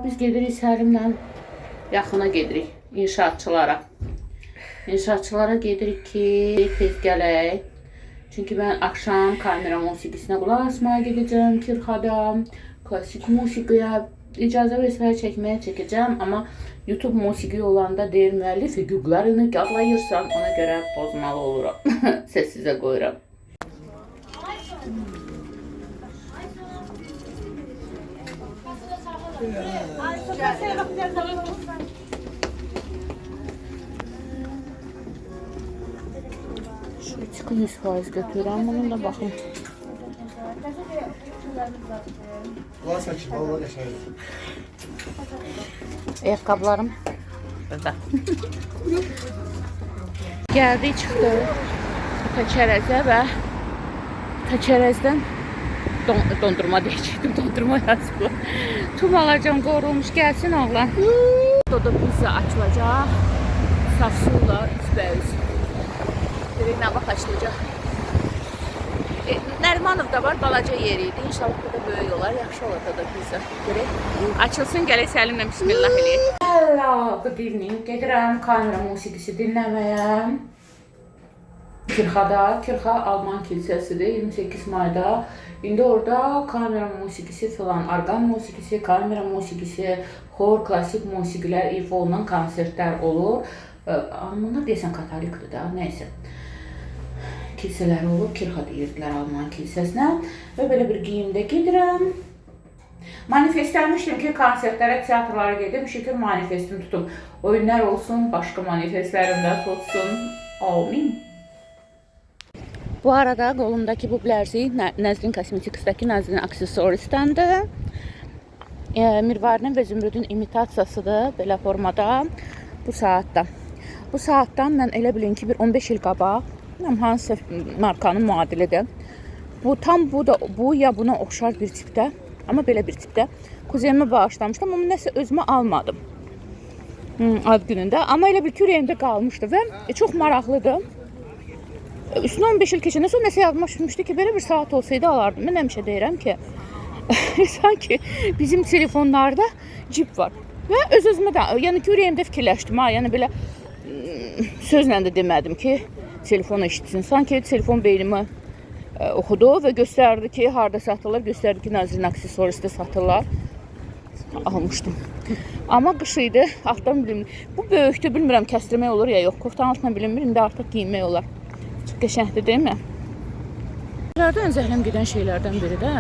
biz gedirik Səlimlə yaxına gedirik inşaatçılara. İnşaatçılara gedirik ki, tez gələk. Çünki mən axşam kamera musiqisinə qulaq asmaya gedəcəm Kirxada. Klasik musiqiyə icazə versələr çəkməyə çəkəcəm. Amma YouTube musiqi olanda deyir müəllif hüquqlarını qadlayırsan, ona görə pozmalı oluram. Səssizə qoyuram. Şu çıkı 100% götürürəm. Bunun da baxın. Ayaqqabılarım burada. Gəldik, çıxdıq Təkərəzə və Təkərəzdən dondurma deyəcəkdim, dondurma yazıqlar. Tüm alacam, qorulmuş, gəlsin oğlan. Dodo pizza açılacaq. Saf sulla, üzbəüz. Görək nə vaxt açılacaq. Nərmanovda var, balaca yeri idi. İnşallah burada böyük olar, yaxşı olar Dodo pizza. Görək. Açılsın, gələk Səlimlə bismillah eləyək. Allah, bu dilini gedirəm kamera musiqisi dinləməyə. Kirxada, Kirxa Alman kilsəsidir, 28 mayda. İndi orada kamera musiqisi filan, orqan musiqisi, kamera musiqisi, xor, klasik musiqilər, ifa olunan konsertlər olur. Bunlar deyəsən katolikdir da, neysə. Kilsələr olub, Kirxa deyirdilər Alman kilsəsinə. Və belə bir geyimdə gedirəm. Manifestləmişdim ki, konsertlərə, teatrlara gedim, şükür manifestim tutum. Oyunlar olsun, başqa manifestlərimdə tutsun. Amin. Bu arada qolumdakı bu blərzi Nəzrin Kosmetiksdəki Nəzrin aksesuaristəndir. Mirvarinin və Zümrüdün imitasiyasıdır, belə formada, bu saatda. Bu saatdan mən elə bilin ki, bir 15 il qabaq, hansısa markanın müadilidir. Tam bu ya buna oxşar bir tipdə, amma belə bir tipdə. Kuzenimə bağışlamışdım, amma nəsə özümə almadım ad günündə. Amma elə bir ürəyimdə qalmışdı və çox maraqlıdır. Üstünə 15 il keçəndən sonra nəsə yazmaq düşmüşdü ki, belə bir saat olsaydı alardım. Mən həmişə deyirəm ki, sanki bizim telefonlarda cip var. Və öz-özümə də, yəni ki, ürəyimdə fikirləşdim. Yəni belə sözlə də demədim ki, telefonu eşitsin. Sanki telefon beynimi oxudu və göstərdi ki, harada satırlar, göstərdi ki, Nəzrin aksesuaristdə satırlar. Almışdım. Amma qış idi, altdan bilinmir. Bu böyükdür, bilmirəm, kəstirmək olur ya yox. Koftanın altından bilinmir, indi artıq giyinmək olar. Çox qəşəngdir, deyil mi? Ən zəhləm gedən şeylərdən biri də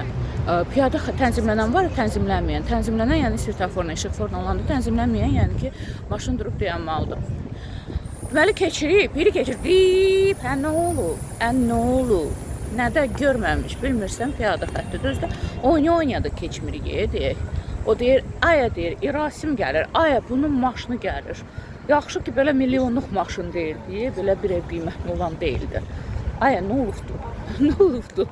piyada tənzimlənən var, tənzimlənməyən. Tənzimlənən, yəni svetoforla, işıqforla olanda, tənzimlənməyən, yəni ki, maşın durub dayanmalıdır. Deməli, keçirib, biri keçirib, nə olub, nədə görməmiş, bilmirsən, piyada xəttidir. Özdə oyna-oynadı keçmirik, deyək. O deyir, aya deyir, İrasim gəlir, aya bunun maşını gəlir. Yaxşı ki, belə milyonluq maşın deyildi, belə bir ev qiymətli olan deyildi. Aya, nə olubdu? Nə olubdu?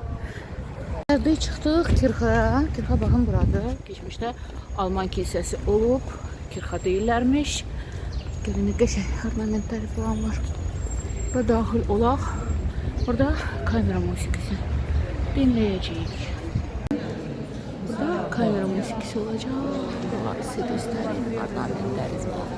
Gəldik, çıxdıq Kirxaya. Kirxa baxın buradır. Keçmişdə Alman kilsəsi olub. Kirxa deyirlərmiş. Gəlin, qəşəng ornamentləri falan var. Burada daxil olaq. Burada kamera musiqisi dinləyəcəyik. Burada kamera musiqisi olacaq. Burada CD-ləri, ornamentləri var.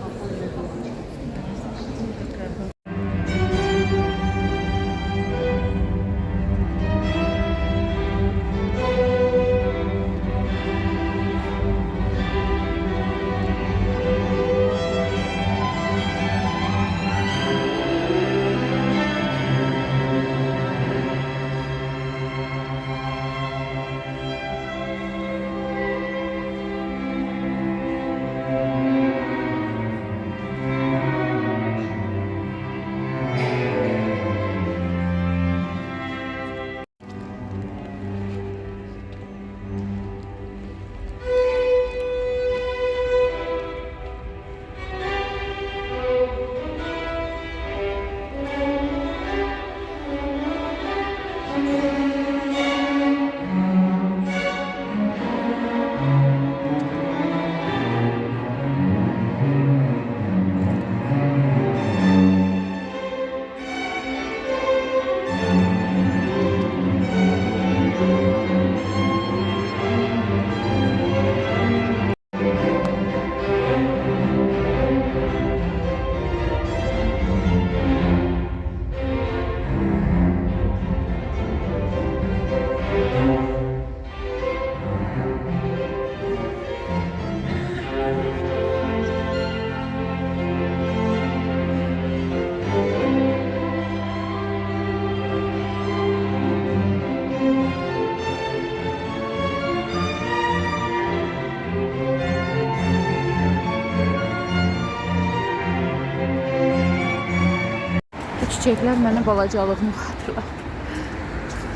çiçəklər mənə balacalığımı xatırladı.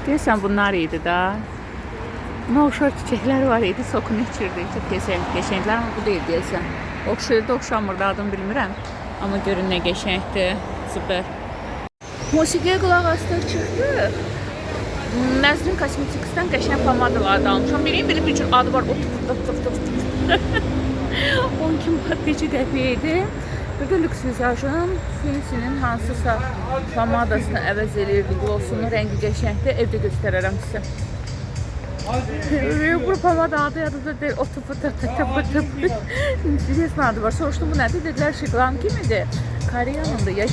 Deyəsən bunlar idi da. Buna oxşar çiçəklər var idi, sokunu içirdi. Çox qəşənglər, amma bu deyil deyəsən. Oxşayırdı, oxşamırdı, adını bilmirəm. Amma görün nə qəşəngdir, süper. Musiqiyə qulaq asdıq, çıxdıq. Nəzrin Cosmetics'dən qəşəng pomadalar almışam. Bilin, bir cür adı var, o tıf. 12 manat neçə qəpiyə idi. Burada Lux Visage-ın Fenty'nin hansısa pomadasını əvəz eləyirdi, glossunu, rəngi qəşəngdir. Evdə göstərərəm sizə. Bu pomada adı yadımda deyil, o tıp. Интересно adı var. Soruşdum, bu nədir? Dedilər, şıqlam kimidir? Koreyanın da ya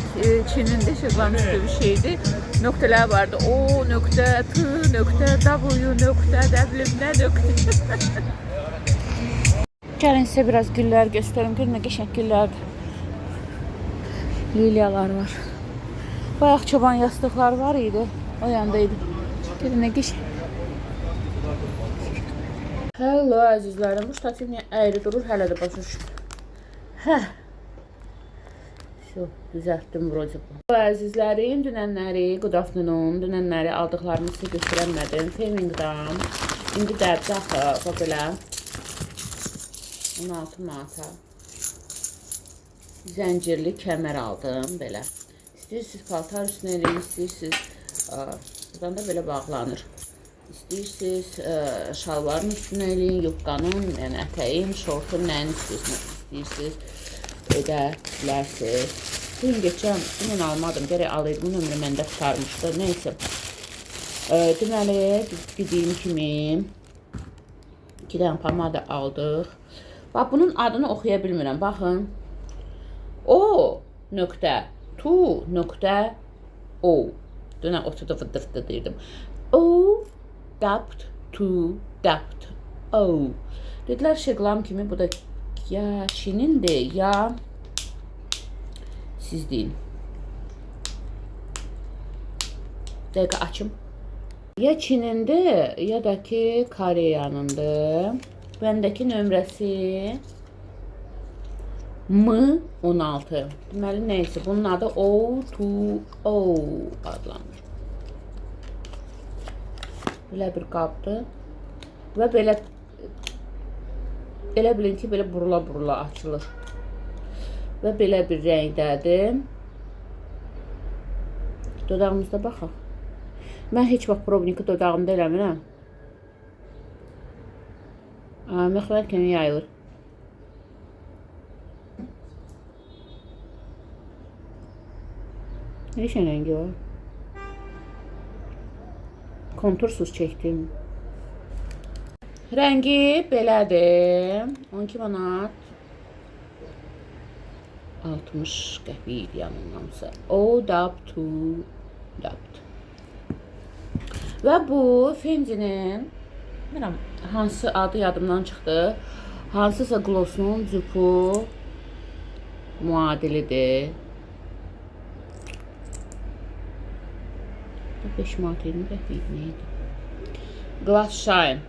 Çin'in de şıqlam üstü bir şeydi. Nöqtələr vardı. O nöqtə, T nöqtə, W nöqtə, nə nöqtə. Gəlin sizə biraz güllər göstərim. Görün nə qəşəng güllərdir. Lilyalar var. Bayaq çoban yastıqlar var idi. O yandaydı. Görün nə qəşəng. Hello əzizlərim. Bu ştativ niyə əyri durur? Hələ də başa düşmür. Düzəltdim vroca bu. Əzizlərim, dünənləri, good afternoon, dünənləri aldıqlarımı sizə göstərəmədim. Feming'dan. İndi də baxı, belə 16 manata zəncirli kəmər aldım, belə. İstəyirsiniz paltar üstünə eləyin, istəyirsiniz, buradan da belə bağlanır. İstəyirsiniz şalvarın üstünə eləyin, yubqanın, yəni ətəyin, şortun, nəyin istəyirsiniz, edə bilərsiniz. Bugün geçən, bugün almadım, gərək alaydım, bu nömrə məndə tutarmışdı, neysə. Deməli, dediyim kimi 2 dənə pomada aldıq. Bax, bunun adını oxuya bilmirəm, baxın. O nöqtə, tu nöqtə, o. Dönə oturdu fıdırdı deyirdim. O, dapt, tu, dapt, o. Dedilər şıqlam kimi, bu da ya Çinindir, ya siz deyin. Dəqiqə açım. Ya Çinindir, ya da ki Koreyanındır. Bəndəki nömrəsi M16. Deməli, neysə, bunun adı O2O adlanır. Belə bir qabdır. Və belə bilin ki, belə burula açılır. Və belə bir rəngdədir. Dodağımızda baxaq. Mən heç vaxt probniki dodağımda eləmirəm. Məxvər kimi yayılır. Neşə rəngi var? Kontursuz çəkdim. Rəngi belədir. 12 manat 60 qəpik idi yanılmamsa. O dapt, tu dapt. Və bu Fenty'nin hansı adı yadımdan çıxdı. Hansısa glossunun cüpu muadilidir. 5 manat 20 qəpik neydi? Glass Shine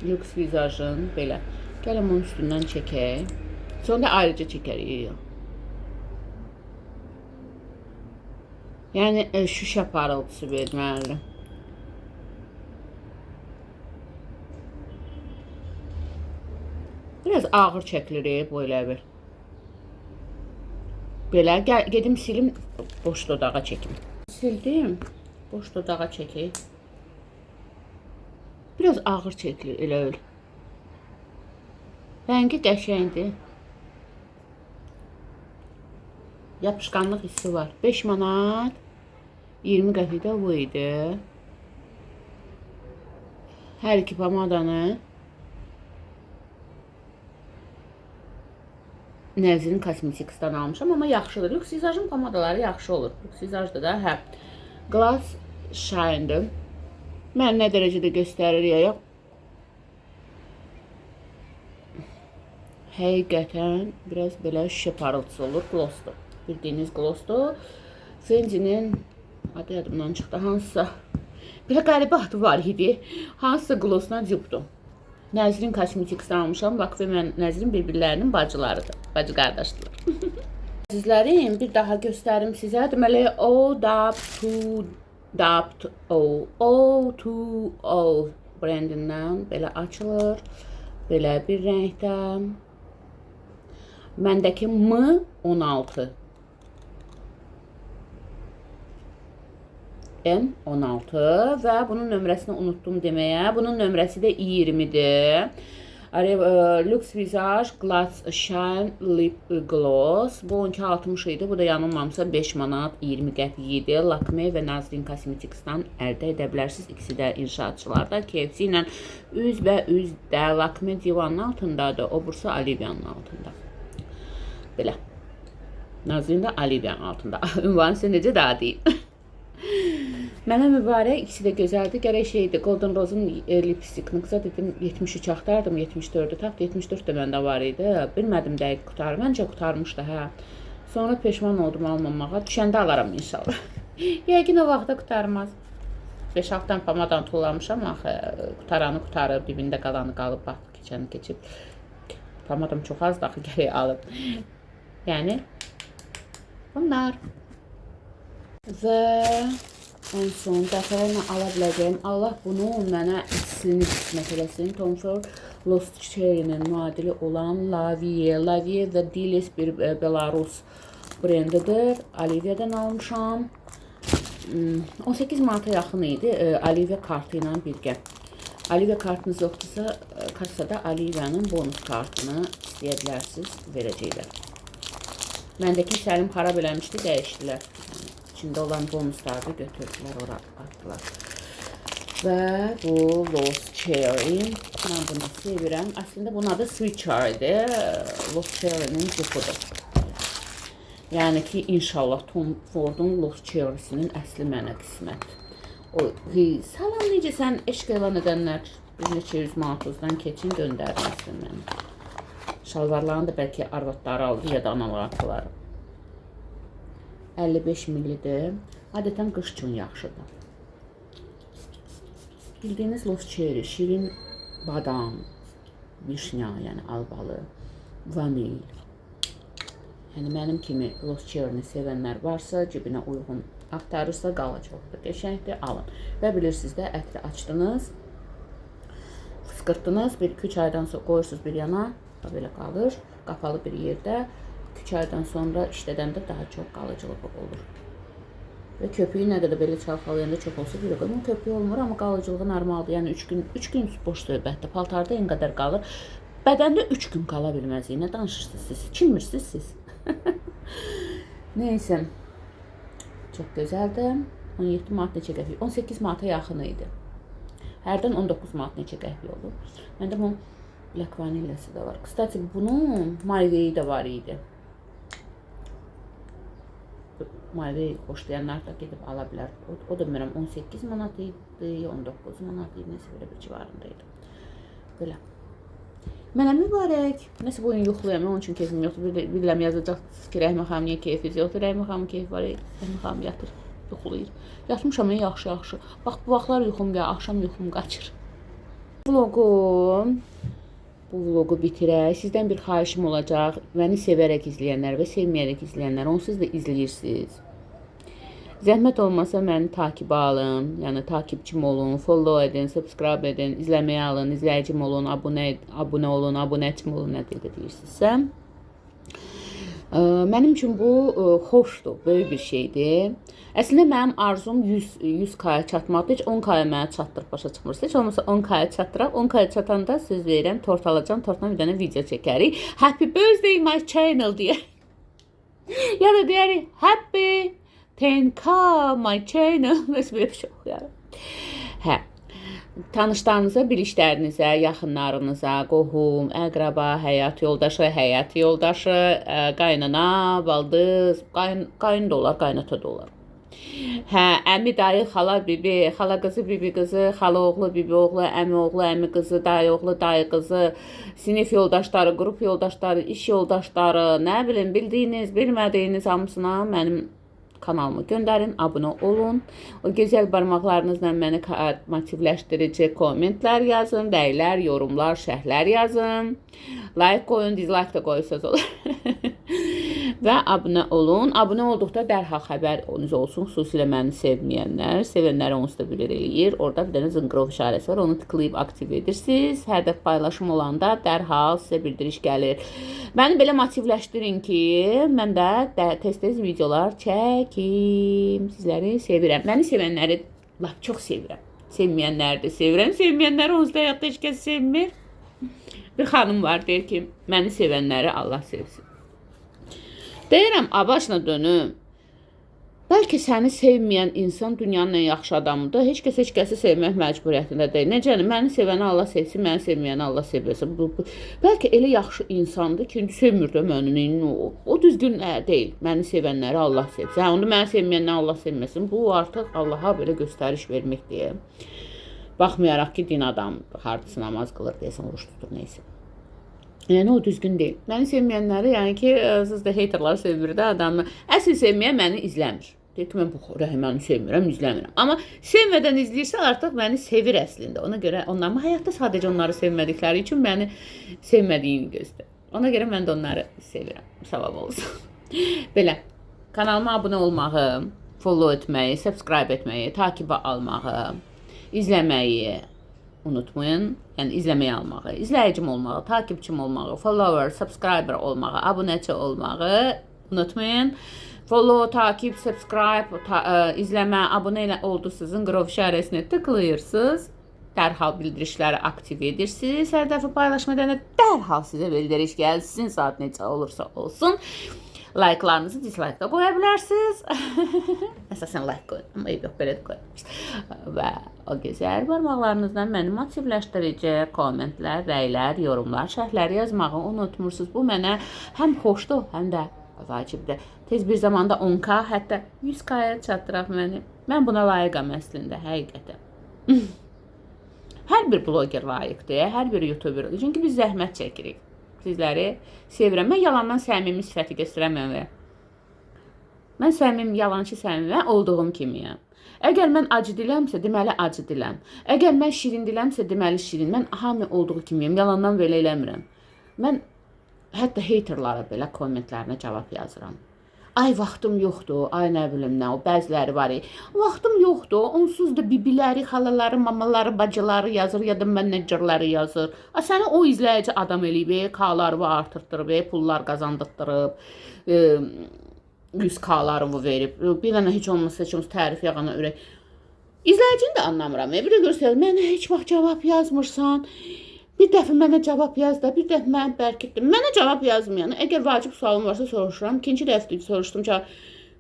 Lux Visage-ın belə. Gəlin onun üstündən çəkək. Sonra ayrıca çəkərik. Yəni şüşə parıltısı verməli. Biraz ağır çəkilir bu elə bir. Belə gedim silim, boş dodağa çəkim. Sildim, boş dodağa çəkək. Biraz ağır çəkilir elə öyle. Rəngi qəşəngdir. Yapışqanlıq hissi var. 5 manat 20 qəpik də bu idi. Hər iki pomadanı Nəzrin Cosmetics'dan almışam, amma yaxşıdır. Lux Visage-ın pomadaları yaxşı olur. Lux Visage-da da hə. Glass Shine'dır. Mən nə dərəcədə göstərir ya yox. Həqiqətən biraz belə şüşə parıltısı olur. Glossdur. Bildiyiniz glossdur. Fenty'nin adı yadımdan çıxdı. Hansısa belə qəribə adı var idi. Hansısa glossuna cübdür. Nəzrin Cosmetics'dan almışam. Vakıf və Nəzrin bir-birlərinin bacılarıdır. Bacı qardaşdılar. Sizlərim bir daha göstərim sizə. Deməli O2O brendindən belə açılır. Belə bir rəngdə. Məndəki M16. M16 və bunun nömrəsini unutdum deməyə. Bunun nömrəsi də 20-dir. Lux Visage Glass Shine Lip Gloss. Bu 12.60 idi. Bu da yanılmamsa 5 manat 20 qəpik idi. Lakme və Nazrin Cosmetics'dan əldə edə bilərsiniz. İkisi də inşaatçılarda. KFC ilə üzdə Lakme divanın altındadır. O bursa Olivia'nın altında. Belə. Nazrin də Olivia'nın altında. Ünvanı sizə necə daha deyil. Mənə mübarək, ikisi də gözəldir. Gərək şeydir, Golden Rose'un lipstikini qıza dedim 73 axtardım, 74'ü tapdı. 74 də məndə var idi. Bilmədim dəqiq qutarı. Məncə qutarmışdı, hə. Sonra peşman oldum almamağa. Düşəndə alaram inşallah. Yəqin o vaxtda qutarmaz. 5-6 dənə pamadan tullamışam, axı qutaranı qutarıb, dibində qalanı qalıb, bax, keçəni keçib. Pamadam çox azdır, axı gərək alıb. Yəni, bunlar. Və en son dəfələrlə ala biləcəyim. Allah bunu mənə içsini qismət eləsin. Tom Ford Lost Cherry'nin müadili olan La Vie və Diles bir Belarus brendidir. Olivia'dan almışam. 18 manata yaxın idi Olivia kartı ilə birgə. Olivia kartınız yoxdursa, kassada Olivia'nın bonus kartını istəyə bilərsiniz, verəcəklər. Məndəki səlim xarab eləmişdi, dəyişdilər. İçində olan bonusları götürdülər, ora atdılar. Və bu Lost Cherry. Mən bunu sevirəm. Əslində bunun adı Sweet Cherry'dir. Lost Cherry'nin cufudur. Yəni ki, inşallah Tom Ford'un Lost Cherry'sinin əsli mənə qismət. Salam, necəsən? Eşq elan edənlər bir neçə 100 manatdan keçin, göndərməsin mənə. Şalvarlarını da bəlkə arvadları aldı ya da analardılar. 55 millidir. Adətən qış üçün yaxşıdır. Bildiyiniz Lost Cherry, şirin badam, vişnya, yəni albalı, vanil. Yəni mənim kimi Lost Cherry'ni sevənlər varsa, cibinə uyğun axtarırsa qalacaqdır. Qəşəngdir, alın. Və bilirsiniz də, ətri açdınız, fıskırtdınız, 1-2 aydan sonra qoyursunuz bir yana, belə qalır, qapalı bir yerdə. 2 aydan sonra işlədəndə daha çox qalıcılığı olur. Və köpüyü nə qədər belə çalxalayanda çox olsa bir qədər köpüyü olmur, amma qalıcılığı normaldır. Yəni 3 gün boş söhbətdir. Paltarda en qədər qalır. Bədəndə 3 gün qala bilməz. Nə danışırsınız siz? Kimmirsiniz siz? Neysə. Çox gözəldir. 17 manat neçə qəpik? 18 manata yaxın idi. Hərdən 19 manat neçə qəpik olur. Məndə bunun Black Vanilla'sı da var. Kıstati bunun Malveyi də var idi. Malveyi xoşlayanlar da gedib ala bilər. O da bilmirəm 18 manat idi, 19 manat idi, nəsə belə bir civarındaydı. Belə. Mənə mübarək. Nəsə bu oyun yoxlayam, onun üçün keyfim yoxdur. Bilirəm yazacaqsınız ki, Rəhmə xanım niyə keyfiz yoxdur? Rəhmə xanım keyfi var, Rəhmə xanım yatır, yoxlayır. Yatmışam yaxşı. Bax bu vaxtlar yuxum gəlir, axşam yuxum qaçır. Bu vlogu bitirək. Sizdən bir xahişim olacaq. Məni sevərək izləyənlər və sevməyərək izləyənlər, onsuz da izləyirsiniz. Zəhmət olmasa məni takibə alın, yəni takipçim olun, follow edin, subscribe edin, izləməyə alın, izləyicim olun, abunə olun, abunəçim olun, nə deyirsinizsə. Mənim üçün bu xoşdur, böyük bir şeydir. Əslində mənim arzum 100K-ya çatmaqdır. Heç 10K-ya mənə çatdırıb başa çıxmırsınız. Heç olmasa 10K-ya çatdıraq. 10K-ya çatanda söz verirəm, tort alacağım, tortdan bir dənə video çəkərik. Happy birthday my channel deyə. Ya da deyərik happy 10K my channel. Nəsə belə bir şey oxuyarım. Hə. Tanışlarınıza, bilişlərinizə, yaxınlarınıza, qohum, əqraba, həyat yoldaşı, qaynana, baldız, qayın da olar, qaynata da olar. Hə, əmi, dayı, xala, bibi, xala qızı, bibi qızı, xala oğlu, bibi oğlu, əmi qızı, dayı oğlu, dayı qızı, sinif yoldaşları, qrup yoldaşları, iş yoldaşları, nə bilim, bildiyiniz, bilmədiyiniz hamısına mənim kanalımı göndərin, abunə olun. O gözəl barmaqlarınızla məni motivləşdirici kommentlər yazın, rəylər, yorumlar, şərhlər yazın. Like qoyun, dislike da qoyursanız olur. və abunə olun. Abunə olduqda dərhal xəbəriniz olsun. Xüsusilə məni sevməyənlər, sevənləri onsuz da bilir eləyir. Orada bir dənə zınqrov işarəsi var. Onu tıklayıb aktiv edirsiniz. Hər dəfə paylaşım olanda dərhal sizə bildiriş gəlir. Məni belə motivləşdirin ki, mən də tez-tez videolar çəkim. Sizləri sevirəm. Məni sevənləri lap çox sevirəm. Sevməyənləri də sevirəm. Sevməyənləri onsuz da həyatda heç kəs sevmir. Bir xanım var, deyir ki, məni sevənləri Allah sevsin. Deyirəm, başına dönüm. Bəlkə səni sevməyən insan dünyanın ən yaxşı adamıdır. Heç kəsi sevmək məcburiyyətində deyil. Necə? Məni sevəni Allah sevsin, məni sevməyəni Allah sevsin. Bəlkə elə yaxşı insandır ki, sevmir də məni. O düzgün deyil. Məni sevənləri Allah sevsin. Onu məni sevməyənləri Allah sevməsin. Bu artıq Allaha belə göstəriş vermək deyə. Baxmayaraq ki, din adamıdır. Hardasa namaz qılır deyəsən, oruç tutur, neysə. Yəni o düzgün deyil. Məni sevməyənləri, yəni ki, siz də haterları sevmir də adamı. Əsl sevməyən məni izləmir. Deyir ki, mən bu Rəhiməni sevmirəm, izləmirəm. Amma sevmədən izləyirsə artıq məni sevir əslində. Ona görə onlar həyatda sadəcə onları sevmədikləri üçün məni sevmədiyini göstərir. Ona görə mən də onları sevirəm. Savab olsun. Belə, kanalıma abunə olmağı, follow etməyi, subscribe etməyi, takibə almağı, izləməyi unutmayın. Yəni izləməyi almağı, izləyicim olmağı, takipçim olmağı, follower, subscriber olmağı, abunəçi olmağı unutmayın. Follow, takip, subscribe, izləmə, abunə ilə oldusunuz, zınqrov işarəsini tıklayırsınız. Dərhal bildirişləri aktiv edirsiniz. Hər dəfə paylaşma edəndə dərhal sizə bildiriş gəlsin, saat necə olursa olsun. Like'larınızı dislike'da qoya bilərsiniz. Əsasən like qoyun, amma yox, belə də qoyun. Və o gözəl barmaqlarınızla məni motivləşdirəcək kommentlər, rəylər, yorumlar, şərhləri yazmağı unutmursunuz. Bu mənə həm xoşdur, həm də vacibdir. Tez bir zamanda 10K, hətta 100K'ya çatdıraq məni. Mən buna layiqəm əslində, həqiqətən. Hər bir bloger layiqdir, hər bir youtuber. Çünki biz zəhmət çəkirik. Sizləri sevirəm. Mən yalandan səmimi sifəti göstərəməm. Mən səmimi, yalançı səmimi olduğum kimiyəm. Əgər mən acı diləmsə, deməli acı diləm. Əgər mən şirin diləmsə, deməli şirin. Mən hamı olduğu kimiyəm. Yalandan belə eləmirəm. Mən hətta haterlara belə kommentlərinə cavab yazıram. Ay vaxtım yoxdur, ay nə bilim nə, o bəziləri var. Vaxtım yoxdur, onsuz da bibiləri, xalaları, mamaları, bacıları yazır, ya da menecərləri yazır. Səni o izləyici adam eləyib, K-larını artırtdırıb, pullar qazandırtdırıb, 100K-larını verib. Bir dənə heç olmasa heç olmasa tərif yağana ürək. İzləyicini də anlamıram. Bir də göstərir, mənə heç vaxt cavab yazmırsan. Bir dəfə mənə cavab yaz da, bir dəfə mən bərkitdim. Mənə cavab yazmayan, əgər vacib sualım varsa soruşuram. İkinci dəfə soruşdum cavab.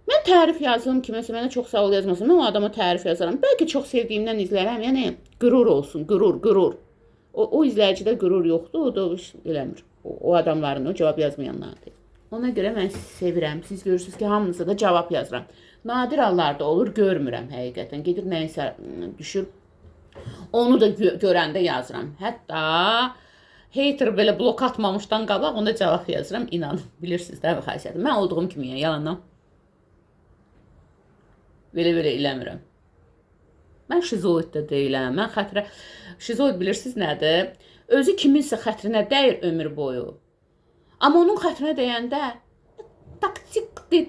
Mən tərif yazdım ki, məsələn, mənə çox sağ ol yazmasın. Mən o adama tərif yazaram. Bəlkə çox sevdiyimdən izlərəm. Yəni, qürur olsun, qürur. O izləyicidə qürur yoxdur, o da eləmir. O adamların, o cavab yazmayanlardır. Ona görə mən sevirəm. Siz görürsünüz ki, hamınıza da cavab yazıram. Nadir hallarda olur, görmürəm həqiqətən. Gedir nəysə düşür. Onu da görəndə yazıram. Hətta hater belə blok atmamışdan qabaq ona cavab yazıram. İnanın, bilirsiniz də xasiyyətim. Mən olduğum kimi yalandan. Belə eləmirəm. Mən şizoid də deyiləm. Mən xətrə... Şizoid bilirsiniz nədir? Özü kiminsə xətrinə dəyir ömür boyu. Amma onun xətrinə dəyəndə taktiklə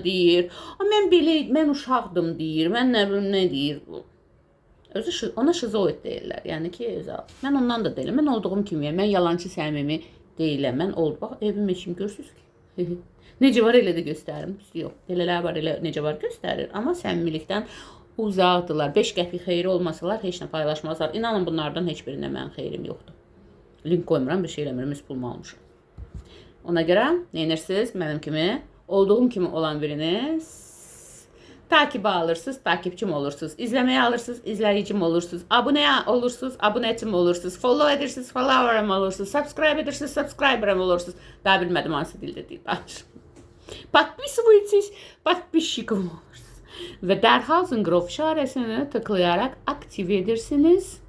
deyir. Mən belə, mən uşaqdım deyir. Mən nə bilim nə deyir. Özü ona şizoid deyirlər. Yəni ki, mən ondan da deyiləm. Mən olduğum kimiyəm. Mən yalancı səmimi deyiləm. Mən oldu. Bax, evim eşim görürsünüz ki. Necə var elə də göstərim. Yox, elələr var, elə necə var göstərir. Amma səmimilikdən uzaqdırlar. 5 qəpik xeyri olmasalar heç nə paylaşmazlar. İnanın bunlardan heç birində mənim xeyrim yoxdur. Link qoymuram, bir şey eləmirəm, öz pulumu almışam. Ona görə neyinirsiniz? Mənim kimi, olduğum kimi olan biriniz takibə alırsınız, takipçim olursunuz. İzləməyə alırsınız, izləyicim olursunuz. Abunəyə olursunuz, abunəçim olursunuz. Follow edirsiniz, follower'ım olursunuz. Subscribe edirsiniz, subscriber'ım olursunuz. Daha bilmədim hansı dildə deyil. Подписывайтесь, подписчиком olursunuz. Və dərhal zınqrov işarəsini tıklayaraq aktiv edirsiniz.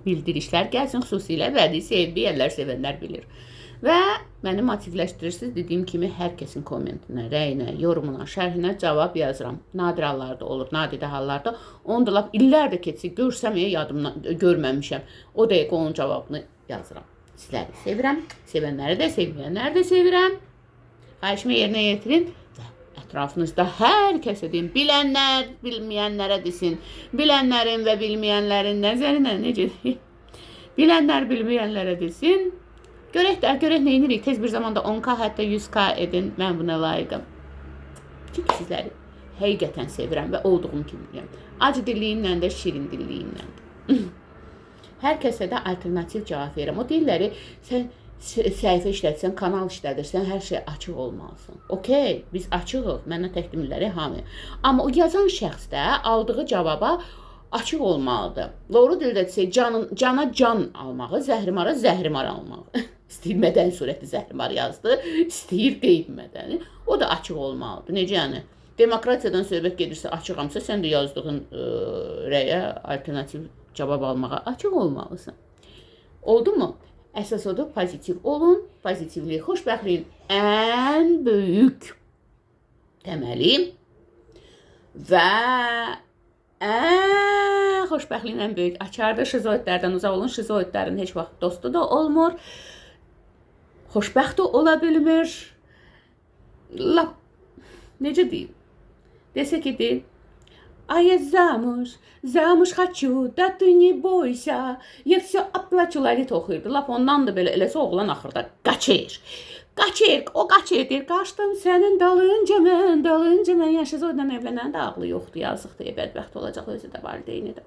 Bildirişlər gəlsin, xüsusilə bədii sevməyənlər, sevənlər bilir. Və məni motivləşdirirsiniz. Dediyim kimi hər kəsin kommentinə, rəyinə, yorumuna, şərhinə cavab yazıram. Nadir hallarda olur, nadir hallarda. Onu da lap illər də keçsə görsəm, yadımdan görməmişəm. O dəqiqə onun cavabını yazıram. Sizləri sevirəm, sevənləri də, sevməyənləri də sevirəm. Xahişimi yerinə yetirin və ətrafınızda hər kəsə deyin. Bilənlər bilməyənlərə desin. Bilənlərin və bilməyənlərin nəzərinə necə deyim? Bilənlər bilməyənlərə desin. Görək nə edirik? Tez bir zamanda 10K, hətta 100K edin. Mən buna layiqəm. Çünki sizləri həqiqətən sevirəm və olduğum kimiyəm. Acı dilliyimlə də, şirin dilliyimlə də. Hər kəsə də alternativ cavab verirəm. O dilləri sən səhifə işlətsən, kanal işlədirsən, hər şey açıq olmalısan. Okey, biz açığıq, mənə təqdimləri hamı. Amma o yazan şəxs də aldığı cavaba açıq olmalıdır. Doğru dildə desək, cana can almağı, zəhrimara zəhrimar almağı. İstəyir mədəni surətli zəhrimar yazdı, istəyir qeyri-mədəni. O da açıq olmalıdır. Necə yəni? Demokratiyadan söhbət gedirsə, açığamsa, sən də yazdığın rəyə alternativ cavab almağa açıq olmalısan. Oldu mu? Əsas odur, pozitiv olun. Pozitivlik xoşbəxtliyin ən böyük təməli və xoşbəxtliyin ən böyük açardır. Şizoidlərdən uzaq olun. Şizoidlərin heç vaxt dostu da olmur. Xoşbəxt ola bilmir. Necə deyim? Desə ki, deyil. А я замуж хочу, да ты не бойся, я все оплачу, Lalit oxuyurdu. Lap ondan da belə eləsə oğlan axırda qaçır. O qaçır, deyir, qaçdım sənin dalınca mən. Yəni Şizoidlə evlənən də ağlı yoxdur, yazıq deyə bədbəxt olacaq, özü də valideyni də.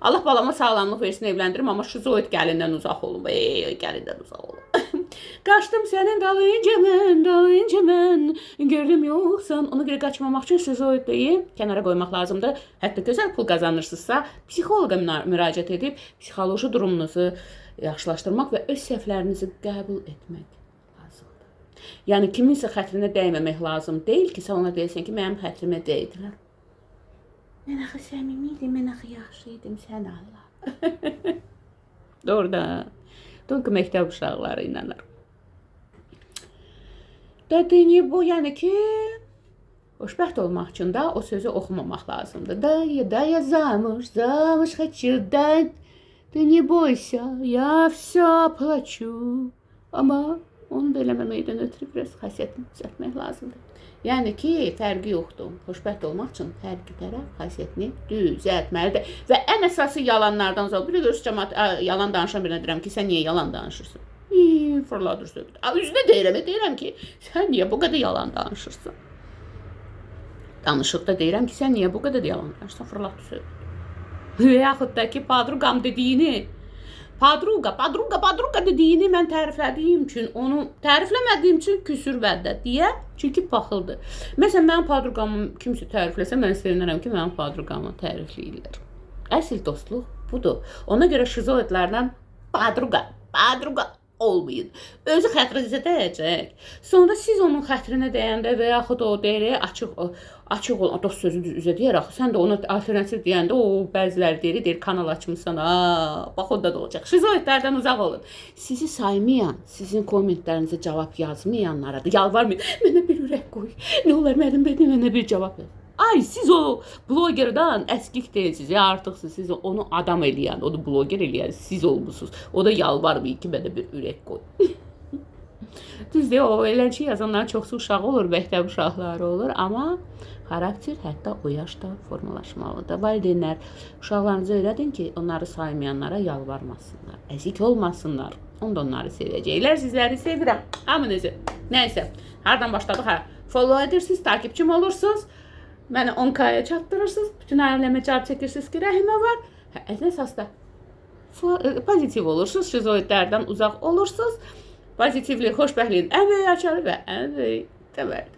Allah balama sağlamlıq versin, evləndirim, amma şizoid gəlindən uzaq olun. Gəlindən uzaq olun. Qaçdım sənin dalınca mən, gördüm yoxsan. Ona görə qaçmamaq üçün şizoidliyi kənara qoymaq lazımdır. Hətta gözəl pul qazanırsınızsa, psixoloqa müraciət edib psixoloji durumunuzu yaxşılaşdırmaq və öz səhvlərinizi qəbul etmək lazımdır. Yəni kiminsə xətrinə dəyməmək lazım deyil ki, sən ona deyirsən ki, mənim xətrimə dəydilər. Mən axı səmimi idim, mən axı yaxşı idim, sən Allah. Doğru da. Çünki məktəb uşaqları inanır. Dediğini bu, yəni ki, xoşbəxt olmaq üçün də o sözü oxumamaq lazımdır. Daya замуж хочу, да ты не бойся, я все оплачу. Amma onu da eləməməkdən ötürü biraz xasiyyətini düzəltmək lazımdır. Yəni ki, fərqi yoxdur. Xoşbəxt olmaq üçün hər iki tərəf xasiyyətini düzəltməlidir. Və ən əsası yalanlardan uzaq. Bir də görürsünüz, cəmaət yalan danışan birinə deyirəm ki, sən niyə yalan danışırsın? Fırladır söhbət. Üzünə deyirəm ki, sən niyə bu qədər yalan danışırsın? Danışıqda deyirəm ki, sən niyə bu qədər yalan danışırsan? Fırladır söhbət. Və yaxud da ki, padruqam dediyini, padruqa dediyini mən təriflədiyim üçün, onu tərifləmədiyim üçün küsür vədə deyə, çünki paxıldır. Məsələn, mənim padruqamı kimsə tərifləsə, mən sevinərəm ki, mənim padruqamı tərifləyirlər. Əsl dostluq budur. Ona görə şizoidlərdən padruqa olmayın. Özü xətrinizə dəyəcək. Sonra siz onun xətrinə dəyəndə və yaxud o deyir, açıq ol, dost sözü üzə deyər, axı sən də ona alternativ deyəndə, o bəziləri deyir, kanal açmışsan, bax o da olacaq. Şizoidlərdən uzaq olun. Sizi saymayan, sizin kommentlərinizə cavab yazmayanlara da yalvarmayın. Mənə bir ürək qoy. Nə olar mənim mənə bir cavab ver. Ay, siz o blogerdan əskik deyilsiniz, ya artıq siz onu adam eləyən, onu bloger eləyən siz olmuşsunuz. O da yalvarmayın ki, mənə bir ürək qoy. Düzdür, o eləncə yazanların çoxsu uşağı olur, məktəb uşaqları olur, amma xarakter hətta o yaşda formalaşmalıdır. Valideynlər, uşaqlarınızı öyrədin ki, onları saymayanlara yalvarmasınlar, əzik olmasınlar. Onda onları sevəcəklər, sizləri sevirəm. Hamınızı. Nəysə, hardan başladıq? Follow edirsiniz, takipçim olursunuz. Məni 10K-ya çatdırırsınız. Bütün ailəmə cavab çəkirsiniz ki, rəhimə var. Əsasda pozitiv olursunuz, şizoidlərdən uzaq olursunuz. Pozitivlik, xoşbəxtliyin ən böyük açarı və ən böyük təməldir.